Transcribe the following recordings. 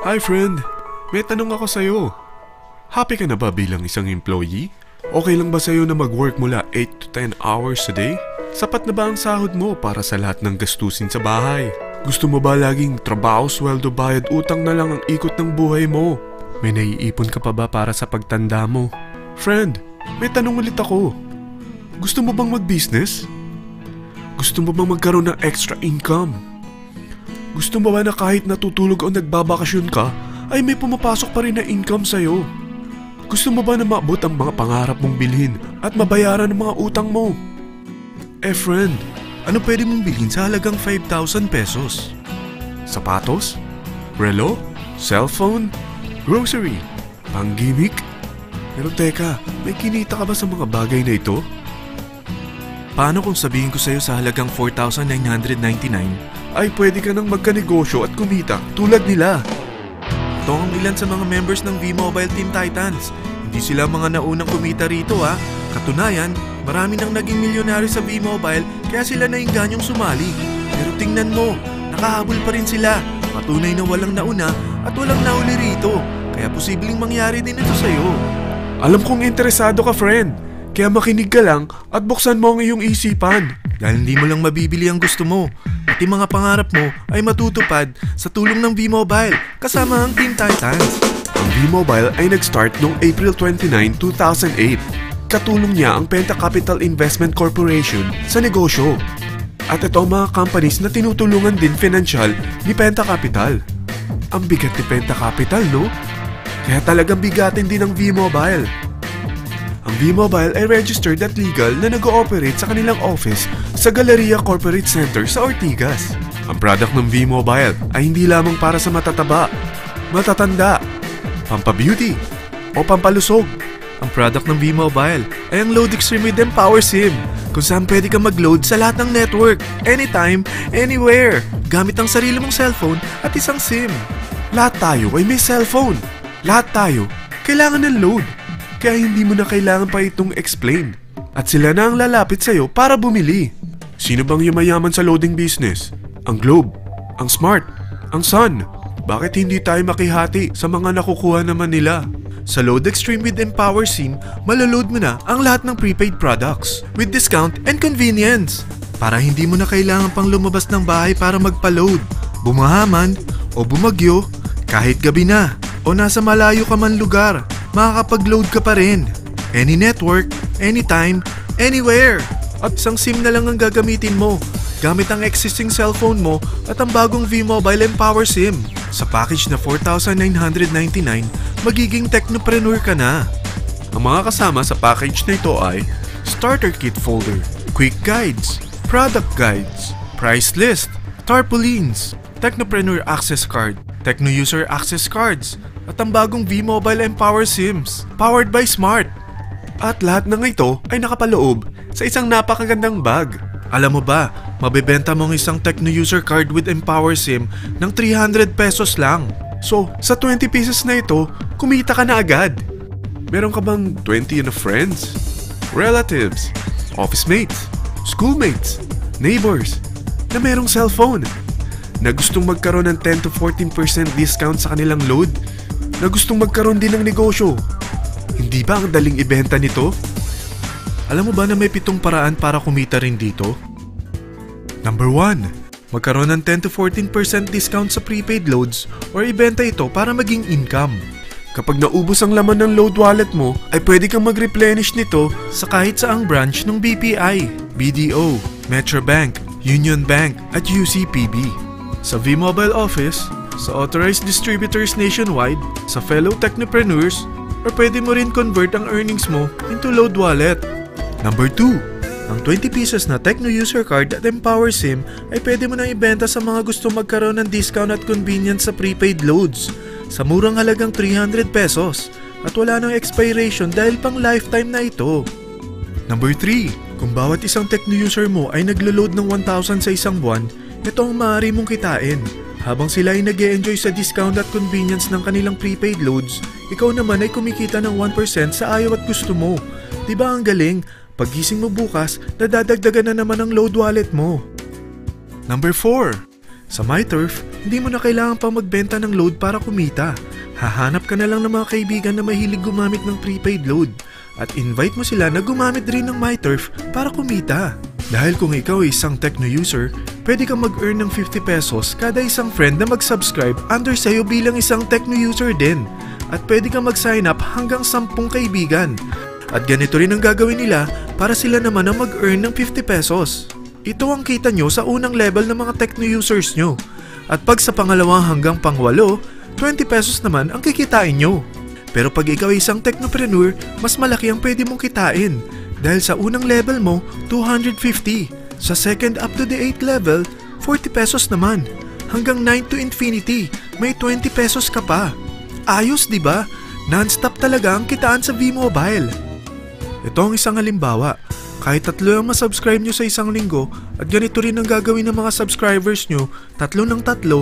Hi friend, may tanong ako sa'yo. Happy ka na ba bilang isang employee? Okay lang ba sa'yo na mag-work mula 8 to 10 hours a day? Sapat na ba ang sahod mo para sa lahat ng gastusin sa bahay? Gusto mo ba laging trabaho, sweldo, bayad, utang na lang ang ikot ng buhay mo? May naiipon ka pa ba para sa pagtanda mo? Friend, may tanong ulit ako. Gusto mo bang mag-business? Gusto mo bang magkaroon ng extra income? Gusto mo ba na kahit natutulog o nagbabakasyon ka, ay may pumapasok pa rin na income sa'yo? Gusto mo ba na maabot ang mga pangarap mong bilhin at mabayaran ang mga utang mo? Friend, ano pwede mong bilhin sa halagang 5,000 pesos? Sapatos? Relo? Cellphone? Grocery? Pang-gimmick? Pero teka, may kinita ka ba sa mga bagay na ito? Paano kung sabihin ko sa'yo sa halagang 4,999 ay pwede ka nang magkanegosyo at kumita tulad nila? Ito ang ilan sa mga members ng V-Mobile Team Titans. Hindi sila mga naunang kumita rito ha. Katunayan, marami nang naging milyonaryo sa V-Mobile kaya sila naingganyong sumali. Pero tingnan mo, nakahabol pa rin sila. Patunay na walang nauna at walang nauli rito. Kaya posibleng mangyari din ito sa'yo. Alam kong interesado ka, friend. Kaya makinig ka lang at buksan mo ang iyong isipan. Dahil hindi mo lang mabibili ang gusto mo. At yung mga pangarap mo ay matutupad sa tulong ng V-Mobile kasama ang Team Titans. Ang V-Mobile ay nag-start noong April 29, 2008. Katulong niya ang Penta Capital Investment Corporation sa negosyo. At ito ang mga companies na tinutulungan din financial ni Penta Capital. Ang bigat ni Penta Capital, no? Kaya talagang bigatin din ang V-Mobile. Ang V-Mobile ay registered at legal na nag-ooperate sa kanilang office sa Galleria Corporate Center sa Ortigas. Ang product ng V-Mobile ay hindi lamang para sa matataba, matatanda, pampabeauty, o pampalusog. Ang product ng V-Mobile ay ang Load Extreme with Empower SIM, kung saan pwede kang mag-load sa lahat ng network, anytime, anywhere, gamit ang sarili mong cellphone at isang SIM. Lahat tayo ay may cellphone. Lahat tayo kailangan ng load. Kaya hindi mo na kailangan pa itong explain. At sila na ang lalapit sa'yo para bumili. Sino bang yumayaman sa loading business? Ang Globe, ang Smart, ang Sun. Bakit hindi tayo makihati sa mga nakukuha naman nila? Sa Load Extreme with Empower SIM, malaload mo na ang lahat ng prepaid products with discount and convenience. Para hindi mo na kailangan pang lumabas ng bahay para magpa-load. Bumahaman o bumagyo, kahit gabi na o nasa malayo ka man lugar, makakapag-load ka pa rin. Any network, anytime, anywhere. At isang SIM na lang ang gagamitin mo gamit ang existing cellphone mo at ang bagong V-Mobile Empower SIM. Sa package na 4,999, magiging technopreneur ka na. Ang mga kasama sa package na ito ay Starter Kit Folder, Quick Guides, Product Guides, Price List, Tarpaulins, Technopreneur Access Card, Techno User Access Cards, at ang bagong V-Mobile Empower SIMs, powered by Smart. At lahat ng ito ay nakapaloob sa isang napakagandang bag. Alam mo ba, mabebenta mo ang isang Techno User Card with Empower SIM ng 300 pesos lang. So, sa 20 pieces na ito, kumita ka na agad. Meron ka bang 20 na friends, relatives, office mates, schoolmates, neighbors, na merong cellphone, na gustong magkaroon ng 10 to 14% discount sa kanilang load, na gustong magkaroon din ng negosyo? Hindi ba ang daling ibenta nito? Alam mo ba na may 7 paraan para kumita rin dito? Number 1. Magkaroon ng 10 to 14% discount sa prepaid loads or ibenta ito para maging income. Kapag naubos ang laman ng load wallet mo, ay pwede kang mag-replenish nito sa kahit saang branch ng BPI, BDO, Metrobank, Union Bank at UCPB. Sa V-Mobile Office, sa authorized distributors nationwide, sa fellow technopreneurs, or pwede mo rin convert ang earnings mo into load wallet. Number 2. Ang 20 pieces na Techno User Card at Empower SIM ay pwede mo nang ibenta sa mga gusto magkaroon ng discount at convenience sa prepaid loads sa murang halagang 300 pesos at wala nang expiration dahil pang lifetime na ito. Number 3. Kung bawat isang Techno user mo ay naglo-load ng 1,000 sa isang buwan, ito ang maaari mong kitain. Habang sila ay nag-e-enjoy sa discount at convenience ng kanilang prepaid loads, ikaw naman ay kumikita ng 1% sa ayaw at gusto mo. Diba ang galing? Paggising mo bukas, nadadagdagan na naman ang load wallet mo. Number 4. Sa MyTurf, hindi mo na kailangan pa magbenta ng load para kumita. Hahanap ka na lang ng mga kaibigan na mahilig gumamit ng prepaid load at invite mo sila na gumamit rin ng MyTurf para kumita. Dahil kung ikaw ay isang Tecno user, pwede kang mag-earn ng 50 pesos kada isang friend na mag-subscribe under sa'yo bilang isang Tecno user din. At pwede kang mag-sign up hanggang 10 kaibigan. At ganito rin ang gagawin nila para sila naman ang mag-earn ng 50 pesos. Ito ang kita nyo sa unang level ng mga Tecno users nyo. At pag sa pangalawang hanggang pang-8, 20 pesos naman ang kikitain nyo. Pero pag ikaw ay isang technopreneur, mas malaki ang pwede mong kitain. Dahil sa unang level mo, 250. Sa second up to the 8th level, 40 pesos naman. Hanggang 9 to infinity, may 20 pesos ka pa. Ayos, di ba? Non-stop talaga ang kitaan sa V-Mobile. Ito ang isang halimbawa. Kahit 3 ang masubscribe nyo sa isang linggo at ganito rin ang gagawin ng mga subscribers nyo, 3 ng 3,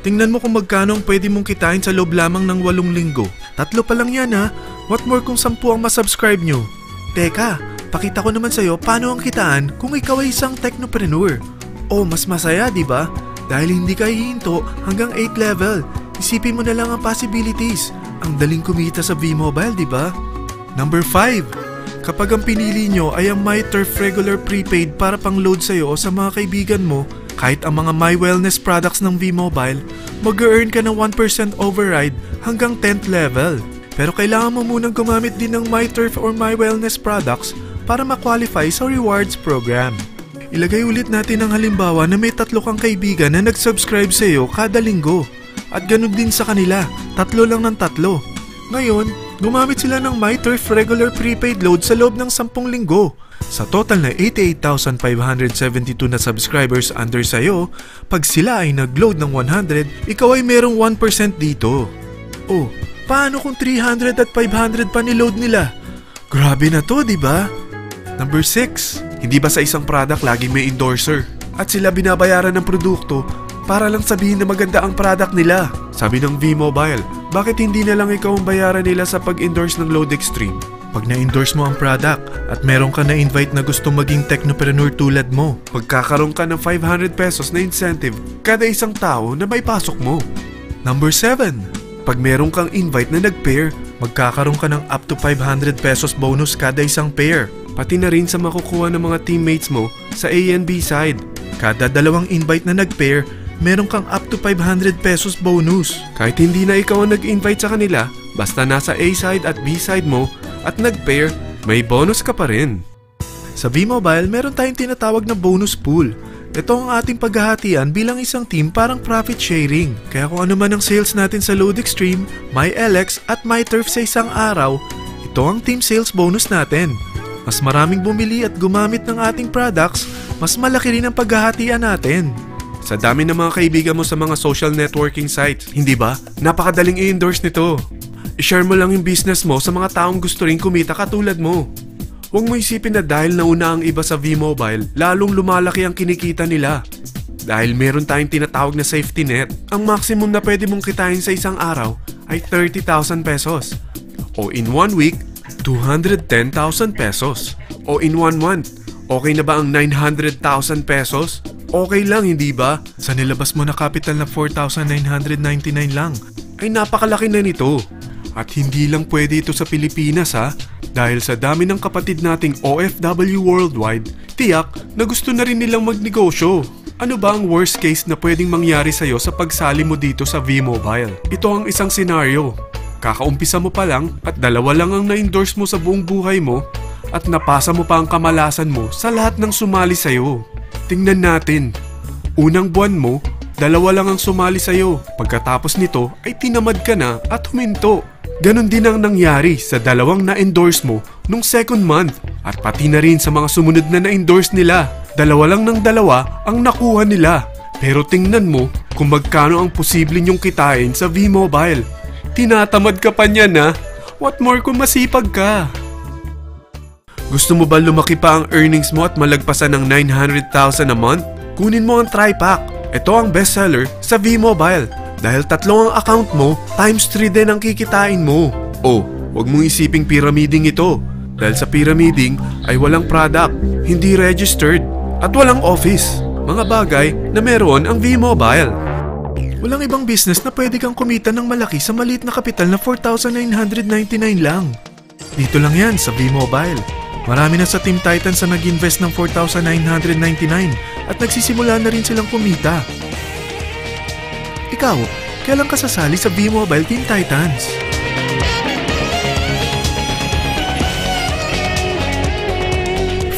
tingnan mo kung magkano ang pwede mong kitain sa loob lamang ng 8 linggo. 3 pa lang yan ha. What more kung 10 ang masubscribe nyo? Teka, pakita ko naman sa'yo paano ang kitaan kung ikaw ay isang technopreneur. Oh, mas masaya, di ba? Dahil hindi ka hihinto hanggang 8 level. Isipin mo na lang ang possibilities. Ang daling kumita sa V-Mobile, di ba? Number 5. Kapag ang pinili nyo ay ang MyTurf regular prepaid para pang-load sa'yo o sa mga kaibigan mo, kahit ang mga My Wellness products ng V-Mobile, mag-earn ka ng 1% override hanggang 10th level. Pero kailangan mo munang gumamit din ng MyTurf or My Wellness products para ma-qualify sa rewards program. Ilagay ulit natin ang halimbawa na may 3 kang kaibigan na nag-subscribe sa'yo kada linggo. At ganun din sa kanila, 3 lang ng 3. Ngayon, gumamit sila ng MyTurf regular prepaid load sa loob ng 10 linggo. Sa total na 88,572 na subscribers under sa'yo, pag sila ay nag-load ng 100, ikaw ay merong 1% dito. Oh, paano kung 300 at 500 pa niload nila? Grabe na to, di ba? Number 6. Hindi ba sa isang product laging may endorser? At sila binabayaran ng produkto para lang sabihin na maganda ang product nila. Sabi ng V-Mobile, bakit hindi na lang ikaw ang bayaran nila sa pag-endorse ng Load Extreme? Pag na-endorse mo ang product at meron ka na-invite na gusto maging technopreneur tulad mo, magkakaroon ka ng 500 pesos na incentive kada isang tao na may pasok mo. Number 7. Pag meron kang invite na nag-pair, magkakaroon ka ng up to 500 pesos bonus kada isang pair. Pati na rin sa makukuha ng mga teammates mo sa A and B side. Kada 2 invite na nag-pair, meron kang up to 500 pesos bonus. Kahit hindi na ikaw ang nag-invite sa kanila, basta nasa A side at B side mo at nag-pair, may bonus ka pa rin. Sa V-Mobile, meron tayong tinatawag na bonus pool. Ito ang ating paghahatian bilang isang team parang profit sharing. Kaya kung ano man ang sales natin sa Load Extreme, MyLX at MyTurf sa isang araw, ito ang team sales bonus natin. Mas maraming bumili at gumamit ng ating products, mas malaki rin ang paghahatian natin. Sa dami ng mga kaibigan mo sa mga social networking sites, hindi ba? Napakadaling i-endorse nito. I-share mo lang yung business mo sa mga taong gusto rin kumita katulad mo. Huwag mo isipin na dahil nauna ang iba sa V-Mobile, lalong lumalaki ang kinikita nila. Dahil meron tayong tinatawag na safety net, ang maximum na pwede mong kitain sa isang araw ay 30,000 pesos. O in 1 week, 210,000 pesos. O in 1 month, okay na ba ang 900,000 pesos? Okay lang, hindi ba? Sa nilabas mo na capital na 4,999 lang, ay napakalaki na nito. At hindi lang pwede ito sa Pilipinas ha, dahil sa dami ng kapatid nating OFW worldwide, tiyak na gusto na rin nilang magnegosyo. Ano ba ang worst case na pwedeng mangyari sa'yo sa pagsali mo dito sa V-Mobile? Ito ang isang senaryo. Kakaumpisa mo pa lang at 2 lang ang na-endorse mo sa buong buhay mo at napasa mo pa ang kamalasan mo sa lahat ng sumali sa'yo. Tingnan natin. Unang buwan mo, 2 lang ang sumali sa'yo. Pagkatapos nito ay tinamad ka na at huminto. Ganon din ang nangyari sa 2 na-endorse mo nung second month at pati na rin sa mga sumunod na na-endorse nila. 2 lang ng 2 ang nakuha nila. Pero tingnan mo kung magkano ang posible nyong kitain sa V-Mobile. Tinatamad ka pa niyan ha? What more kung masipag ka? Gusto mo ba lumaki pa ang earnings mo at malagpasan ng 900,000 a month? Kunin mo ang TriPack. Ito ang bestseller sa V-Mobile. Dahil 3 ang account mo, times 3 din ang kikitain mo. Oh, wag mong isiping pyramiding ito. Dahil sa pyramiding ay walang product, hindi registered, at walang office. mga bagay na meron ang V-Mobile. Walang ibang business na pwede kang kumita ng malaki sa maliit na kapital na 4,999 lang. Dito lang yan sa V-Mobile. Marami na sa Team Titans na nag-invest ng 4,999 at nagsisimula na rin silang kumita. Ikaw, kailan ka sasali sa V-Mobile Team Titans?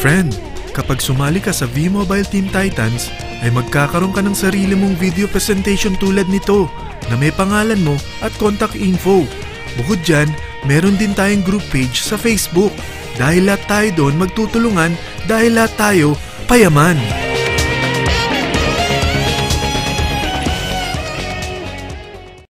Friend, kapag sumali ka sa V-Mobile Team Titans, ay magkakaroon ka ng sarili mong video presentation tulad nito na may pangalan mo at contact info. Bukod dyan, meron din tayong group page sa Facebook. Dahil lahat tayo doon magtutulungan dahil lahat tayo payaman.